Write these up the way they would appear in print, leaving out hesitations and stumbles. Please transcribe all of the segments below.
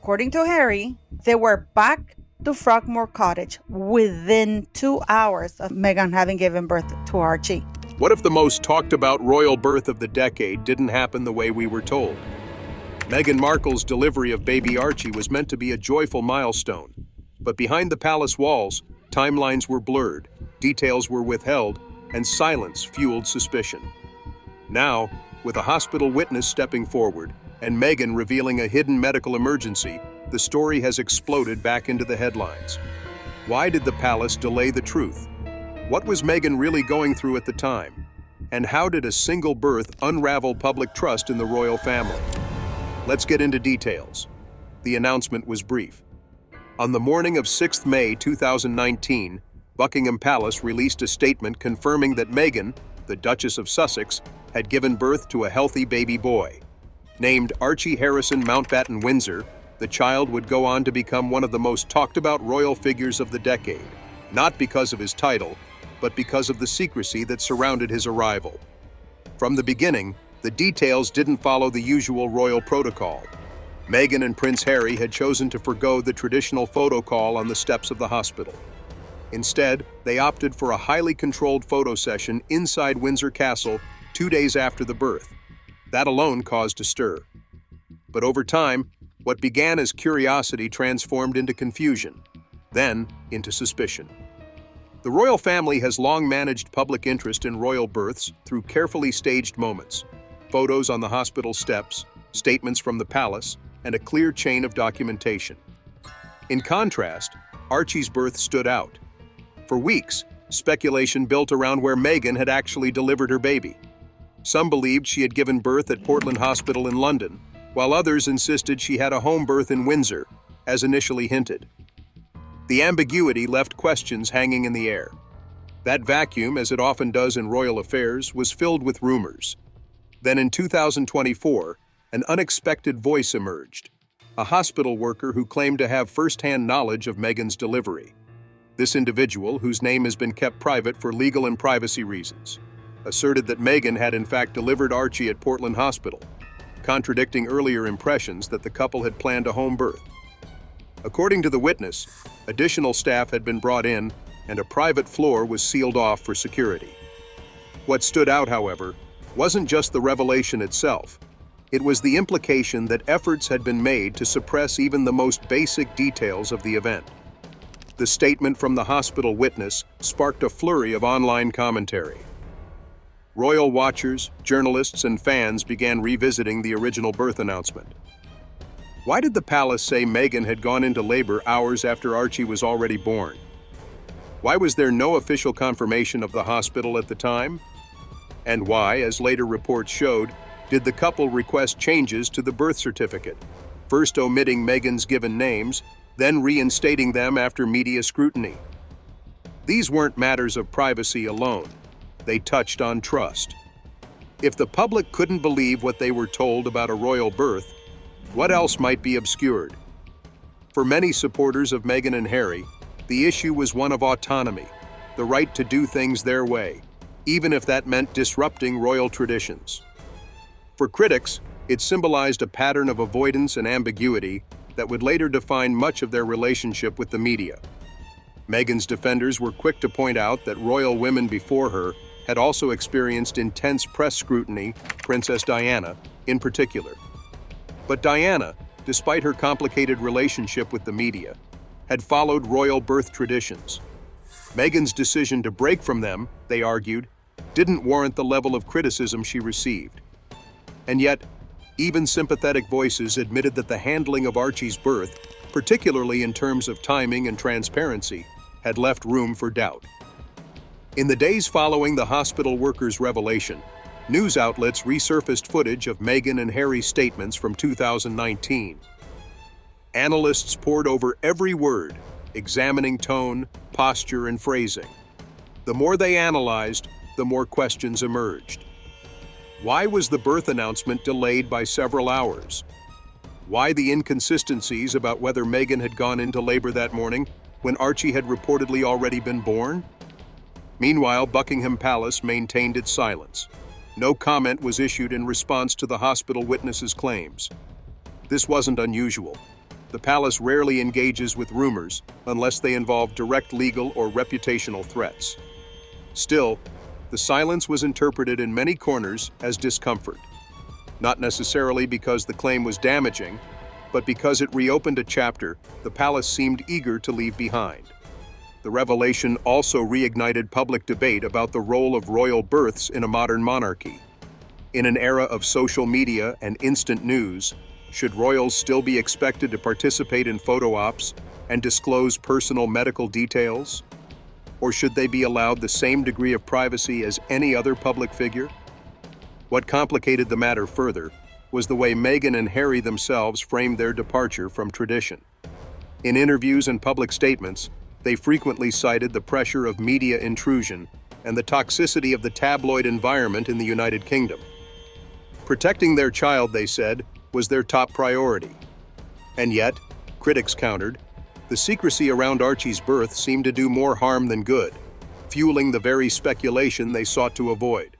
according to Harry, they were back to Frogmore Cottage within 2 hours of Meghan having given birth to Archie. What if the most talked about royal birth of the decade didn't happen the way we were told? Meghan Markle's delivery of baby Archie was meant to be a joyful milestone. But behind the palace walls, timelines were blurred, details were withheld, and silence fueled suspicion. Now, with a hospital witness stepping forward and Meghan revealing a hidden medical emergency, the story has exploded back into the headlines. Why did the palace delay the truth? What was Meghan really going through at the time? And how did a single birth unravel public trust in the royal family? Let's get into details. The announcement was brief. On the morning of 6 May 2019, Buckingham Palace released a statement confirming that Meghan, the Duchess of Sussex, had given birth to a healthy baby boy. Named Archie Harrison Mountbatten Windsor, the child would go on to become one of the most talked about royal figures of the decade, not because of his title, but because of the secrecy that surrounded his arrival. From the beginning, the details didn't follow the usual royal protocol. Meghan and Prince Harry had chosen to forgo the traditional photo call on the steps of the hospital. Instead, they opted for a highly controlled photo session inside Windsor Castle 2 days after the birth. That alone caused a stir. But over time, what began as curiosity transformed into confusion, then into suspicion. The royal family has long managed public interest in royal births through carefully staged moments, photos on the hospital steps, statements from the palace, and a clear chain of documentation. In contrast, Archie's birth stood out. For weeks, speculation built around where Meghan had actually delivered her baby. Some believed she had given birth at Portland Hospital in London, while others insisted she had a home birth in Windsor, as initially hinted. The ambiguity left questions hanging in the air. That vacuum, as it often does in royal affairs, was filled with rumors. Then in 2024, an unexpected voice emerged, a hospital worker who claimed to have first-hand knowledge of Meghan's delivery. This individual, whose name has been kept private for legal and privacy reasons, asserted that Meghan had in fact delivered Archie at Portland Hospital, contradicting earlier impressions that the couple had planned a home birth. According to the witness, additional staff had been brought in and a private floor was sealed off for security. What stood out, however, wasn't just the revelation itself. It was the implication that efforts had been made to suppress even the most basic details of the event. The statement from the hospital witness sparked a flurry of online commentary. Royal watchers, journalists, and fans began revisiting the original birth announcement. Why did the palace say Meghan had gone into labor hours after Archie was already born? Why was there no official confirmation of the hospital at the time? And why, as later reports showed, did the couple request changes to the birth certificate, first omitting Meghan's given names, then reinstating them after media scrutiny? These weren't matters of privacy alone. They touched on trust. If the public couldn't believe what they were told about a royal birth, what else might be obscured? For many supporters of Meghan and Harry, the issue was one of autonomy, the right to do things their way, even if that meant disrupting royal traditions. For critics, it symbolized a pattern of avoidance and ambiguity that would later define much of their relationship with the media. Meghan's defenders were quick to point out that royal women before her had also experienced intense press scrutiny, Princess Diana in particular. But Diana, despite her complicated relationship with the media, had followed royal birth traditions. Meghan's decision to break from them, they argued, didn't warrant the level of criticism she received. And yet, even sympathetic voices admitted that the handling of Archie's birth, particularly in terms of timing and transparency, had left room for doubt. In the days following the hospital workers' revelation, news outlets resurfaced footage of Meghan and Harry's statements from 2019. Analysts pored over every word, examining tone, posture, and phrasing. The more they analyzed, the more questions emerged. Why was the birth announcement delayed by several hours? Why the inconsistencies about whether Meghan had gone into labor that morning when Archie had reportedly already been born? Meanwhile, Buckingham Palace maintained its silence. No comment was issued in response to the hospital witnesses' claims. This wasn't unusual. the palace rarely engages with rumors unless they involve direct legal or reputational threats. Still, the silence was interpreted in many corners as discomfort, not necessarily because the claim was damaging, but because it reopened a chapter the palace seemed eager to leave behind. The revelation also reignited public debate about the role of royal births in a modern monarchy. In an era of social media and instant news, should royals still be expected to participate in photo ops and disclose personal medical details? Or should they be allowed the same degree of privacy as any other public figure? What complicated the matter further was the way Meghan and Harry themselves framed their departure from tradition. In interviews and public statements, they frequently cited the pressure of media intrusion and the toxicity of the tabloid environment in the United Kingdom. Protecting their child, they said, was their top priority. And yet, critics countered, the secrecy around Archie's birth seemed to do more harm than good, fueling the very speculation they sought to avoid.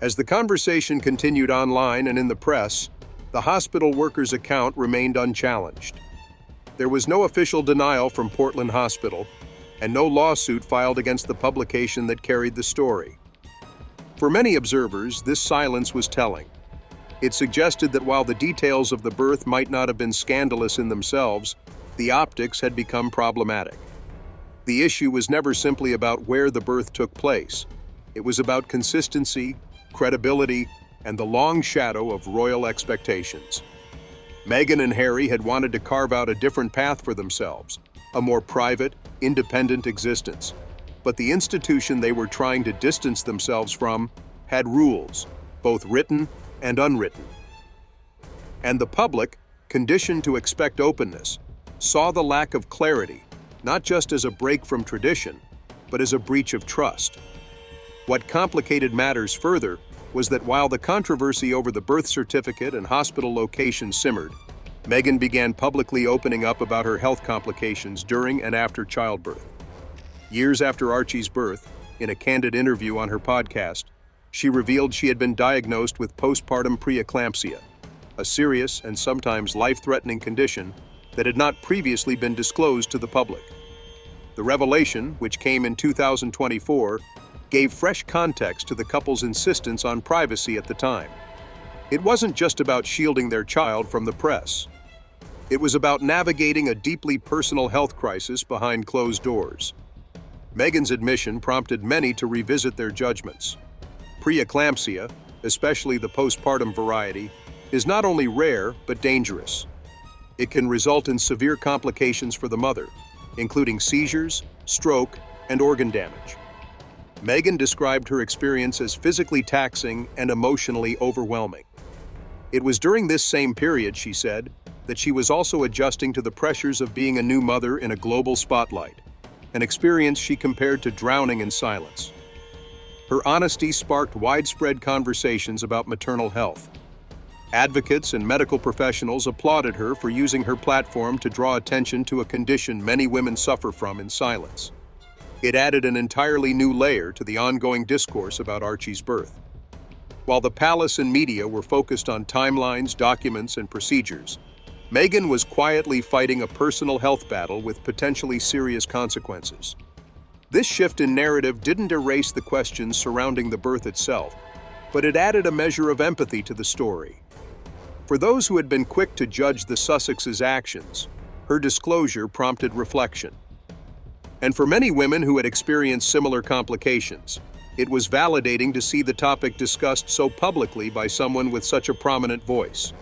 As the conversation continued online and in the press, the hospital worker's account remained unchallenged. There was no official denial from Portland Hospital, and no lawsuit filed against the publication that carried the story. For many observers, this silence was telling. It suggested that while the details of the birth might not have been scandalous in themselves, the optics had become problematic. The issue was never simply about where the birth took place. It was about consistency, credibility, and the long shadow of royal expectations. Meghan and Harry had wanted to carve out a different path for themselves, a more private, independent existence. But the institution they were trying to distance themselves from had rules, both written and unwritten. And the public, conditioned to expect openness, saw the lack of clarity not just as a break from tradition, but as a breach of trust. What complicated matters further was that while the controversy over the birth certificate and hospital location simmered, Meghan began publicly opening up about her health complications during and after childbirth. Years after Archie's birth, in a candid interview on her podcast, she revealed she had been diagnosed with postpartum preeclampsia, a serious and sometimes life-threatening condition that had not previously been disclosed to the public. The revelation, which came in 2024, gave fresh context to the couple's insistence on privacy at the time. It wasn't just about shielding their child from the press. It was about navigating a deeply personal health crisis behind closed doors. Meghan's admission prompted many to revisit their judgments. Preeclampsia, especially the postpartum variety, is not only rare but dangerous. It can result in severe complications for the mother, including seizures, stroke, and organ damage. Meghan described her experience as physically taxing and emotionally overwhelming. It was during this same period, she said, that she was also adjusting to the pressures of being a new mother in a global spotlight, an experience she compared to drowning in silence. Her honesty sparked widespread conversations about maternal health. Advocates and medical professionals applauded her for using her platform to draw attention to a condition many women suffer from in silence. It added an entirely new layer to the ongoing discourse about Archie's birth. While the palace and media were focused on timelines, documents, and procedures, Meghan was quietly fighting a personal health battle with potentially serious consequences. This shift in narrative didn't erase the questions surrounding the birth itself, but it added a measure of empathy to the story. For those who had been quick to judge the Sussexes' actions, her disclosure prompted reflection. And for many women who had experienced similar complications, it was validating to see the topic discussed so publicly by someone with such a prominent voice.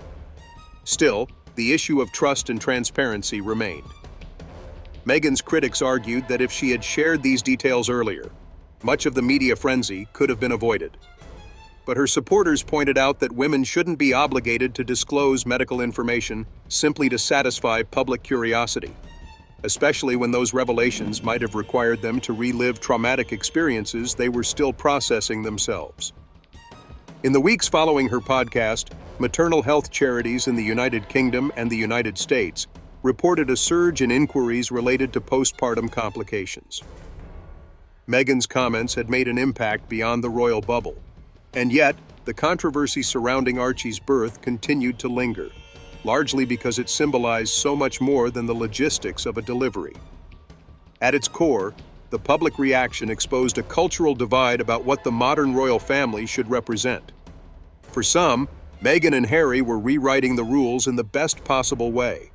Still, the issue of trust and transparency remained. Meghan's critics argued that if she had shared these details earlier, much of the media frenzy could have been avoided. But her supporters pointed out that women shouldn't be obligated to disclose medical information simply to satisfy public curiosity, especially when those revelations might have required them to relive traumatic experiences they were still processing themselves. In the weeks following her podcast, maternal health charities in the United Kingdom and the United States reported a surge in inquiries related to postpartum complications. Meghan's comments had made an impact beyond the royal bubble, and yet the controversy surrounding Archie's birth continued to linger. largely because it symbolized so much more than the logistics of a delivery. At its core, the public reaction exposed a cultural divide about what the modern royal family should represent. For some, Meghan and Harry were rewriting the rules in the best possible way,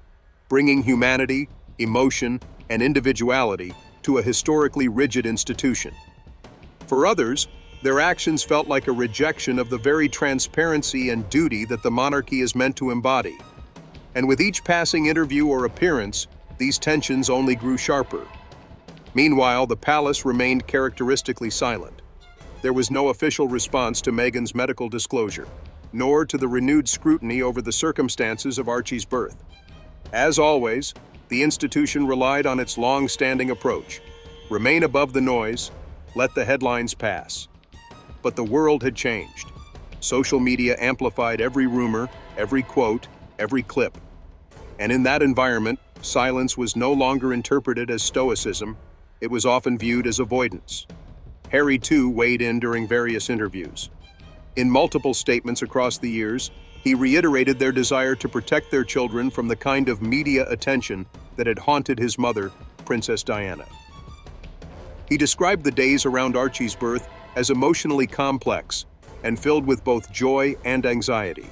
bringing humanity, emotion, and individuality to a historically rigid institution. For others, their actions felt like a rejection of the very transparency and duty that the monarchy is meant to embody. And with each passing interview or appearance, these tensions only grew sharper. Meanwhile, the palace remained characteristically silent. There was no official response to Meghan's medical disclosure, nor to the renewed scrutiny over the circumstances of Archie's birth. As always, the institution relied on its long-standing approach: remain above the noise, let the headlines pass. But the world had changed. Social media amplified every rumor, every quote, every clip. And in that environment, silence was no longer interpreted as stoicism, it was often viewed as avoidance. Harry, too, weighed in during various interviews. In multiple statements across the years, he reiterated their desire to protect their children from the kind of media attention that had haunted his mother, Princess Diana. He described the days around Archie's birth as emotionally complex and filled with both joy and anxiety.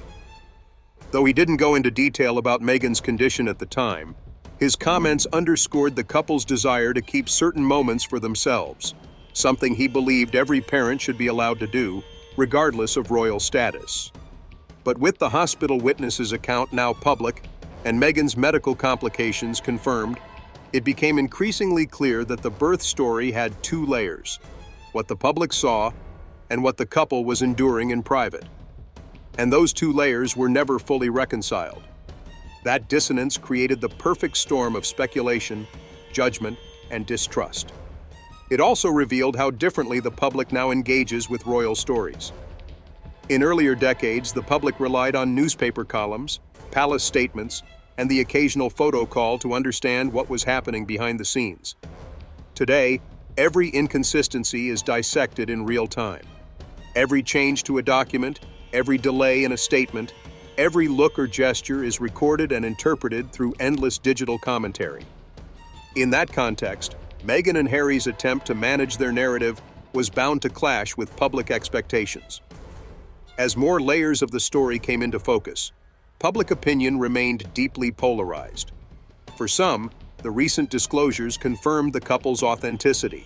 Though he didn't go into detail about Meghan's condition at the time, his comments underscored the couple's desire to keep certain moments for themselves, something he believed every parent should be allowed to do, regardless of royal status. But with the hospital witnesses' account now public and Meghan's medical complications confirmed, it became increasingly clear that the birth story had two layers: what the public saw and what the couple was enduring in private. And those two layers were never fully reconciled. That dissonance created the perfect storm of speculation, judgment, and distrust. It also revealed how differently the public now engages with royal stories. In earlier decades, the public relied on newspaper columns, palace statements, and the occasional photo call to understand what was happening behind the scenes. Today, every inconsistency is dissected in real time. Every change to a document, every delay in a statement, every look or gesture is recorded and interpreted through endless digital commentary. In that context, Meghan and Harry's attempt to manage their narrative was bound to clash with public expectations. As more layers of the story came into focus, public opinion remained deeply polarized. For some, the recent disclosures confirmed the couple's authenticity.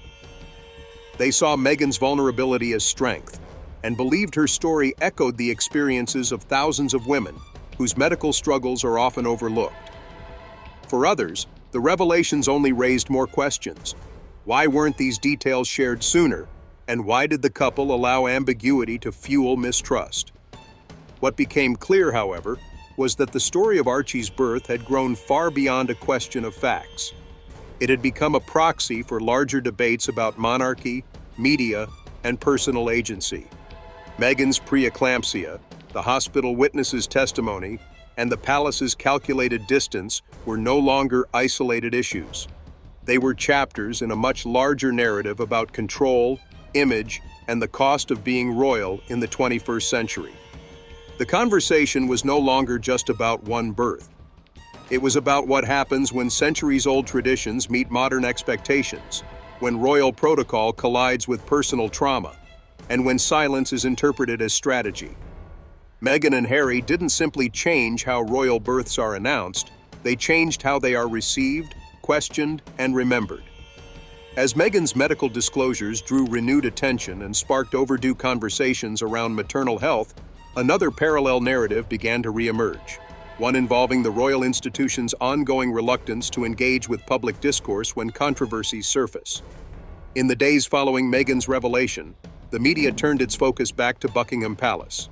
They saw Meghan's vulnerability as strength and believed her story echoed the experiences of thousands of women whose medical struggles are often overlooked. For others, the revelations only raised more questions. Why weren't these details shared sooner? And why did the couple allow ambiguity to fuel mistrust? What became clear, however, was that the story of Archie's birth had grown far beyond a question of facts. It had become a proxy for larger debates about monarchy, media, and personal agency. Meghan's preeclampsia, the hospital witnesses' testimony, and the palace's calculated distance were no longer isolated issues. They were chapters in a much larger narrative about control, image, and the cost of being royal in the 21st century. The conversation was no longer just about one birth. It was about what happens when centuries-old traditions meet modern expectations, when royal protocol collides with personal trauma, and when silence is interpreted as strategy. Meghan and Harry didn't simply change how royal births are announced, they changed how they are received, questioned, and remembered. As Meghan's medical disclosures drew renewed attention and sparked overdue conversations around maternal health, another parallel narrative began to reemerge, one involving the royal institution's ongoing reluctance to engage with public discourse when controversies surface. In the days following Meghan's revelation, the media turned its focus back to Buckingham Palace,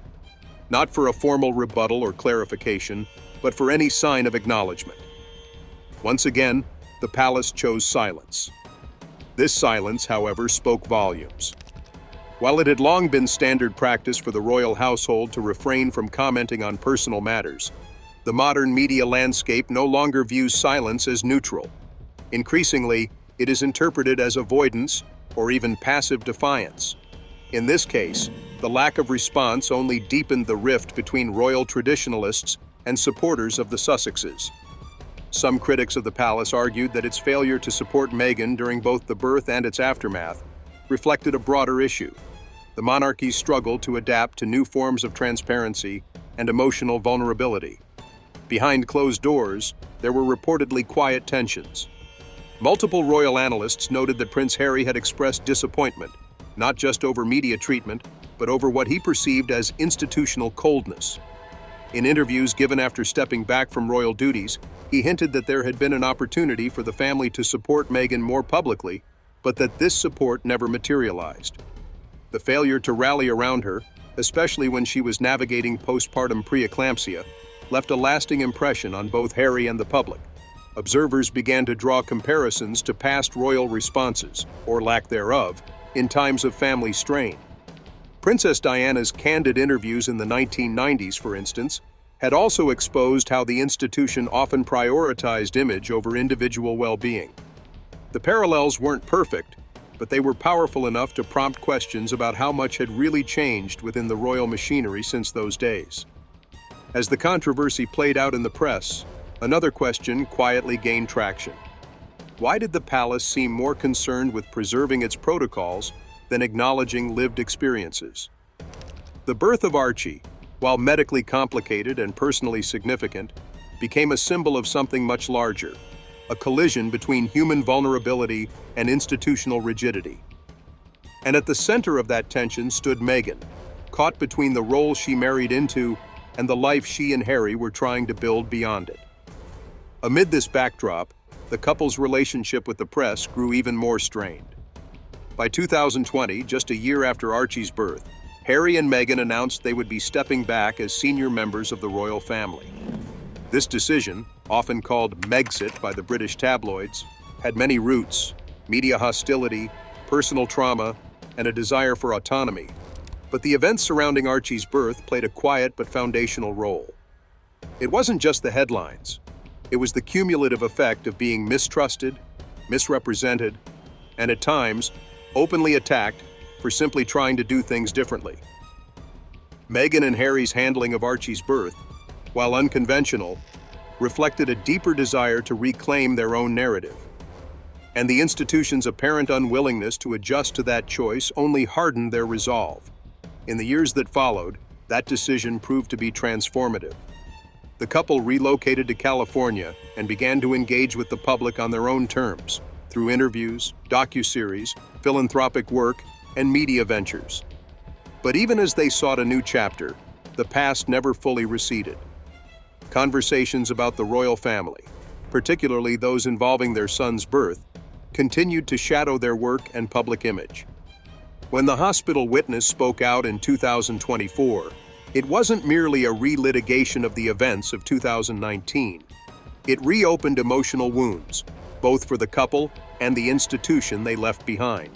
not for a formal rebuttal or clarification, but for any sign of acknowledgement. Once again, the palace chose silence. This silence, however, spoke volumes. While it had long been standard practice for the royal household to refrain from commenting on personal matters, the modern media landscape no longer views silence as neutral. Increasingly, it is interpreted as avoidance or even passive defiance. In this case, the lack of response only deepened the rift between royal traditionalists and supporters of the Sussexes. Some critics of the palace argued that its failure to support Meghan during both the birth and its aftermath reflected a broader issue: the monarchy's struggle to adapt to new forms of transparency and emotional vulnerability. Behind closed doors, there were reportedly quiet tensions. Multiple royal analysts noted that Prince Harry had expressed disappointment, not just over media treatment, but over what he perceived as institutional coldness. In interviews given after stepping back from royal duties, he hinted that there had been an opportunity for the family to support Meghan more publicly, but that this support never materialized. The failure to rally around her, especially when she was navigating postpartum preeclampsia, left a lasting impression on both Harry and the public. Observers began to draw comparisons to past royal responses, or lack thereof, in times of family strain. Princess Diana's candid interviews in the 1990s, for instance, had also exposed how the institution often prioritized image over individual well-being. The parallels weren't perfect, but they were powerful enough to prompt questions about how much had really changed within the royal machinery since those days. As the controversy played out in the press, another question quietly gained traction. Why did the palace seem more concerned with preserving its protocols than acknowledging lived experiences? The birth of Archie, while medically complicated and personally significant, became a symbol of something much larger: a collision between human vulnerability and institutional rigidity. And at the center of that tension stood Meghan, caught between the role she married into and the life she and Harry were trying to build beyond it. Amid this backdrop, the couple's relationship with the press grew even more strained. By 2020, just a year after Archie's birth, Harry and Meghan announced they would be stepping back as senior members of the royal family. This decision, often called Megxit by the British tabloids, had many roots: media hostility, personal trauma, and a desire for autonomy. But the events surrounding Archie's birth played a quiet but foundational role. It wasn't just the headlines. It was the cumulative effect of being mistrusted, misrepresented, and at times, openly attacked for simply trying to do things differently. Meghan and Harry's handling of Archie's birth, while unconventional, reflected a deeper desire to reclaim their own narrative. And the institution's apparent unwillingness to adjust to that choice only hardened their resolve. In the years that followed, that decision proved to be transformative. The couple relocated to California and began to engage with the public on their own terms, through interviews, docuseries, philanthropic work, and media ventures. But even as they sought a new chapter, the past never fully receded. Conversations about the royal family, particularly those involving their son's birth, continued to shadow their work and public image. When the hospital witness spoke out in 2024, it wasn't merely a relitigation of the events of 2019. It reopened emotional wounds, both for the couple and the institution they left behind.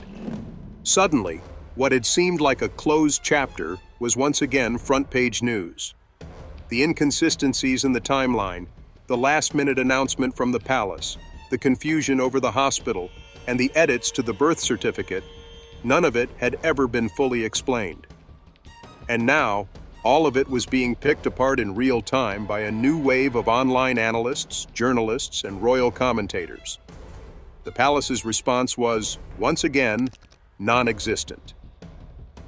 Suddenly, what had seemed like a closed chapter was once again front-page news. The inconsistencies in the timeline, the last-minute announcement from the palace, the confusion over the hospital, and the edits to the birth certificate, none of it had ever been fully explained. And now, all of it was being picked apart in real time by a new wave of online analysts, journalists, and royal commentators. The palace's response was, once again, non-existent.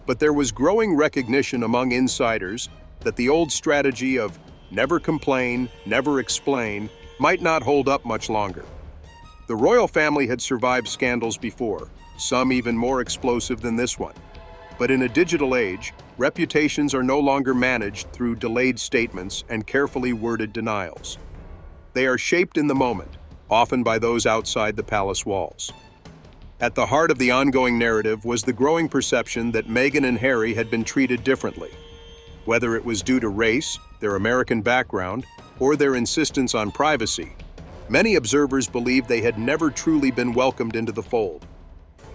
But there was growing recognition among insiders that the old strategy of never complain, never explain might not hold up much longer. The royal family had survived scandals before, some even more explosive than this one. But in a digital age, reputations are no longer managed through delayed statements and carefully worded denials. They are shaped in the moment, often by those outside the palace walls. At the heart of the ongoing narrative was the growing perception that Meghan and Harry had been treated differently. Whether it was due to race, their American background, or their insistence on privacy, many observers believed they had never truly been welcomed into the fold.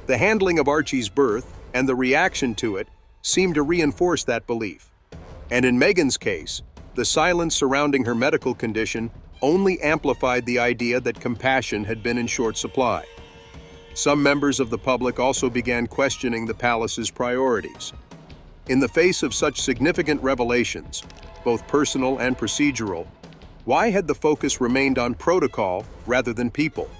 The handling of Archie's birth and the reaction to it seemed to reinforce that belief. And in Meghan's case, the silence surrounding her medical condition only amplified the idea that compassion had been in short supply. Some members of the public also began questioning the palace's priorities. In the face of such significant revelations, both personal and procedural, Why had the focus remained on protocol rather than people?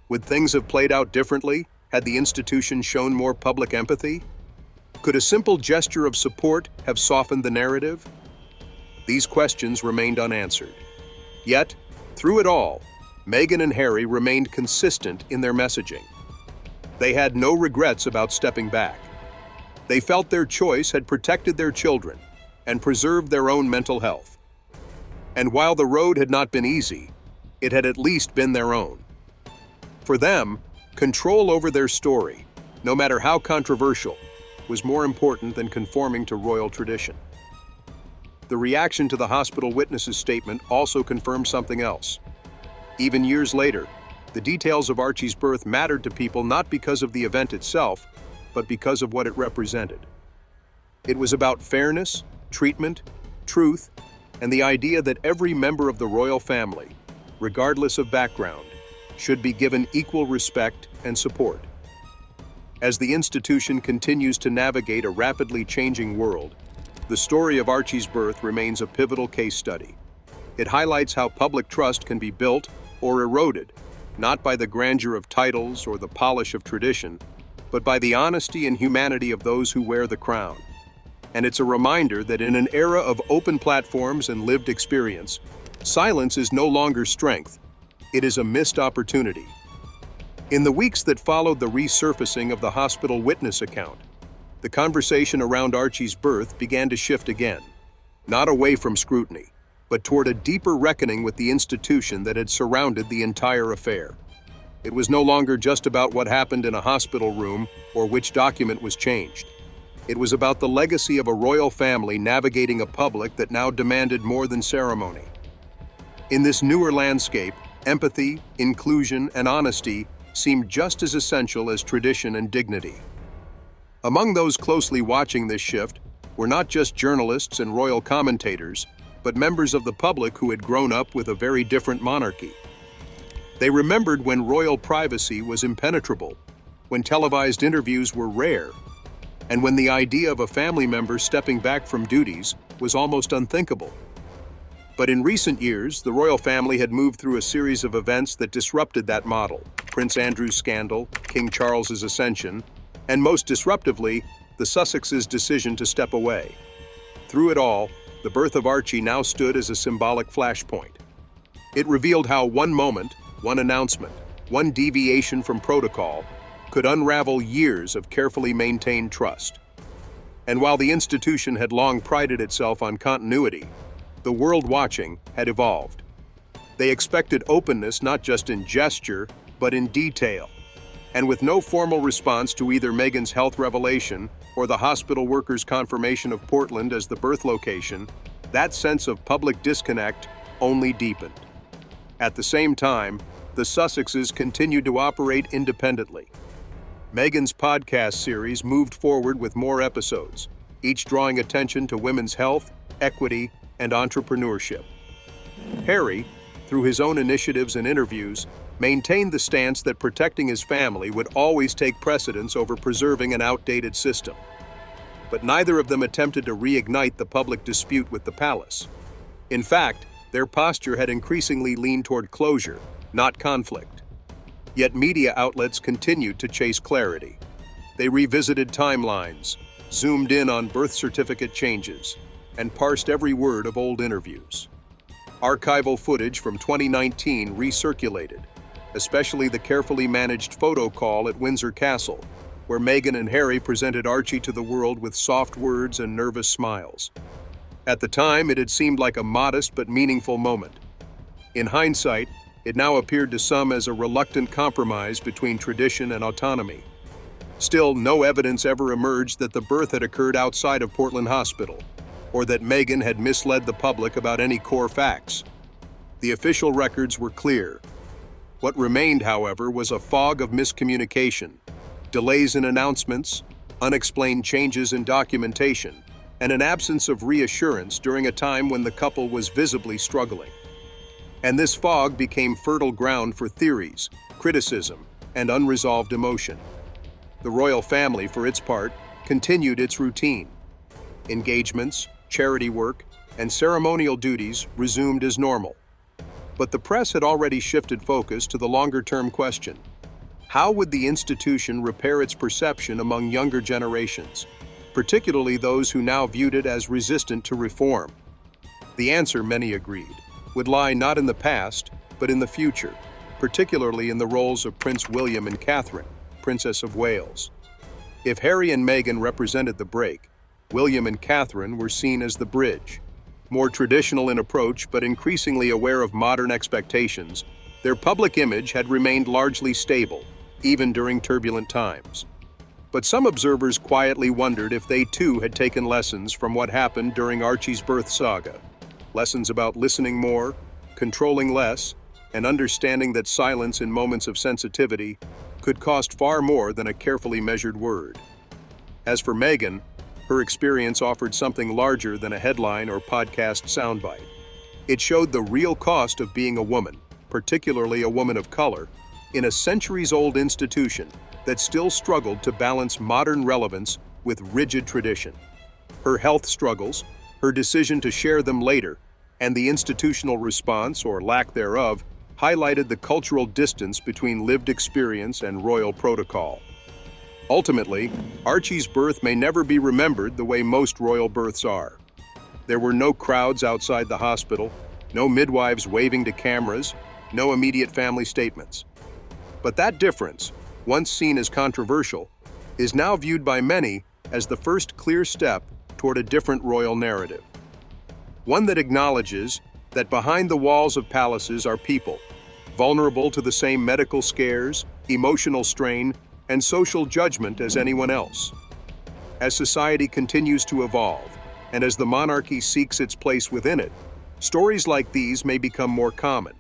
Would things have played out differently had the institution shown more public empathy? Could a simple gesture of support have softened the narrative? These questions remained unanswered. Yet, through it all, Meghan and Harry remained consistent in their messaging. They had no regrets about stepping back. They felt their choice had protected their children and preserved their own mental health. And while the road had not been easy, it had at least been their own. For them, control over their story, no matter how controversial, was more important than conforming to royal tradition. The reaction to the hospital witnesses' statement also confirmed something else. Even years later, the details of Archie's birth mattered to people not because of the event itself, but because of what it represented. It was about fairness, treatment, truth, and the idea that every member of the royal family, regardless of background, should be given equal respect and support. As the institution continues to navigate a rapidly changing world, the story of Archie's birth remains a pivotal case study. It highlights how public trust can be built or eroded, not by the grandeur of titles or the polish of tradition, but by the honesty and humanity of those who wear the crown. And it's a reminder that in an era of open platforms and lived experience, silence is no longer strength, it is a missed opportunity. In the weeks that followed the resurfacing of the hospital witness account, the conversation around Archie's birth began to shift again, not away from scrutiny, but toward a deeper reckoning with the institution that had surrounded the entire affair. It was no longer just about what happened in a hospital room or which document was changed. It was about the legacy of a royal family navigating a public that now demanded more than ceremony. In this newer landscape, empathy, inclusion, and honesty seemed just as essential as tradition and dignity. Among those closely watching this shift were not just journalists and royal commentators, but members of the public who had grown up with a very different monarchy. They remembered when royal privacy was impenetrable, when televised interviews were rare, and when the idea of a family member stepping back from duties was almost unthinkable. But in recent years, the royal family had moved through a series of events that disrupted that model: Prince Andrew's scandal, King Charles's ascension, and most disruptively, the Sussexes' decision to step away. Through it all, the birth of Archie now stood as a symbolic flashpoint. It revealed how one moment, one announcement, one deviation from protocol could unravel years of carefully maintained trust. And while the institution had long prided itself on continuity, the world watching had evolved. They expected openness not just in gesture, but in detail. And with no formal response to either Meghan's health revelation or the hospital workers' confirmation of Portland as the birth location, that sense of public disconnect only deepened. At the same time, the Sussexes continued to operate independently. Meghan's podcast series moved forward with more episodes, each drawing attention to women's health, equity, and entrepreneurship. Harry, through his own initiatives and interviews, maintained the stance that protecting his family would always take precedence over preserving an outdated system. But neither of them attempted to reignite the public dispute with the palace. In fact, their posture had increasingly leaned toward closure, not conflict. Yet media outlets continued to chase clarity. They revisited timelines, zoomed in on birth certificate changes, and parsed every word of old interviews. Archival footage from 2019 recirculated, especially the carefully managed photo call at Windsor Castle, where Meghan and Harry presented Archie to the world with soft words and nervous smiles. At the time, it had seemed like a modest but meaningful moment. In hindsight, it now appeared to some as a reluctant compromise between tradition and autonomy. Still, no evidence ever emerged that the birth had occurred outside of Portland Hospital, or that Meghan had misled the public about any core facts. The official records were clear. What remained, however, was a fog of miscommunication, delays in announcements, unexplained changes in documentation, and an absence of reassurance during a time when the couple was visibly struggling. And this fog became fertile ground for theories, criticism, and unresolved emotion. The royal family, for its part, continued its routine. Engagements, charity work, and ceremonial duties resumed as normal, But the press had already shifted focus to the longer-term question. How would the institution repair its perception among younger generations, particularly those who now viewed it as resistant to reform? The answer, many agreed, would lie not in the past, but in the future, particularly in the roles of Prince William and Catherine, Princess of Wales. If Harry and Meghan represented the break, William and Catherine were seen as the bridge. More traditional in approach but increasingly aware of modern expectations, their public image had remained largely stable, even during turbulent times. But some observers quietly wondered if they too had taken lessons from what happened during Archie's birth saga. Lessons about listening more, controlling less, and understanding that silence in moments of sensitivity could cost far more than a carefully measured word. As for Meghan, her experience offered something larger than a headline or podcast soundbite. It showed the real cost of being a woman, particularly a woman of color, in a centuries-old institution that still struggled to balance modern relevance with rigid tradition. Her health struggles, her decision to share them later, and the institutional response, or lack thereof, highlighted the cultural distance between lived experience and royal protocol. Ultimately, Archie's birth may never be remembered the way most royal births are. There were no crowds outside the hospital, no midwives waving to cameras, no immediate family statements. But that difference, once seen as controversial, is now viewed by many as the first clear step toward a different royal narrative. One that acknowledges that behind the walls of palaces are people, vulnerable to the same medical scares, emotional strain, and social judgment as anyone else. As society continues to evolve, and as the monarchy seeks its place within it, stories like these may become more common.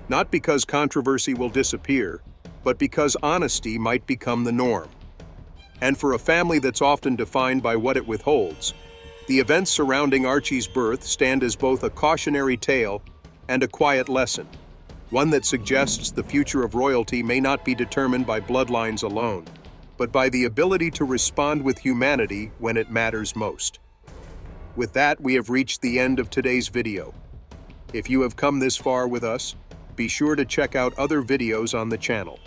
Not because controversy will disappear, but because honesty might become the norm. And for a family that's often defined by what it withholds, the events surrounding Archie's birth stand as both a cautionary tale and a quiet lesson, one that suggests the future of royalty may not be determined by bloodlines alone, but by the ability to respond with humanity when it matters most. With that, we have reached the end of today's video. If you have come this far with us, be sure to check out other videos on the channel.